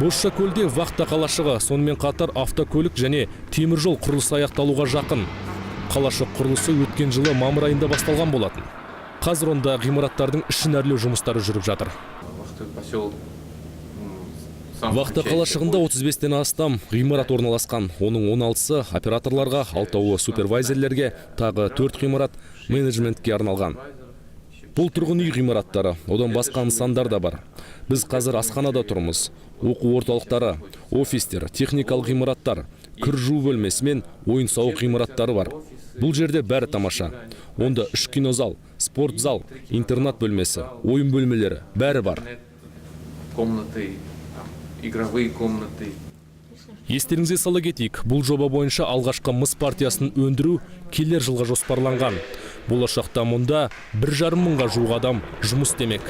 Бозша көлде вахта қалашығы, сонымен қатар автокөлік және теміржол құрылысы аяқталуға жақын. Қалашық құрылысы өткен жылы мамыр айында басталған болатын. Қазір онда ғимараттардың ішін әрлеу жұмыстары жүріп жатыр. Вахта қалашығында 35-тен астам ғимарат орналасқан. Оның 16-сы операторларға, 6-ы супервайзерлерге, тағы 4 ғимарат менеджментке арналған. Бұл тұрғын үй ғимараттары, одан басқа нысандар да бар. Біз қазір асханада тұрмыз. Оқу орталықтары, офистер, техникалық ғимараттар, кір жуу бөлмесі мен ойын-сауық ғимараттары бар. Бұл жерде бәрі тамаша. Онда 3 кинозал, спорт зал, интернат бөлмесі, ойын бөлмелері бәрі бар. Комнаты, игровые комнаты. Естеріңізге сала кетейік, бұл жоба бойынша алғашқы мыс партиясын өндіру келер жылға жоспарланған. Болашақта мұнда 1,5 мыңға жуық адам жұмыс істемек.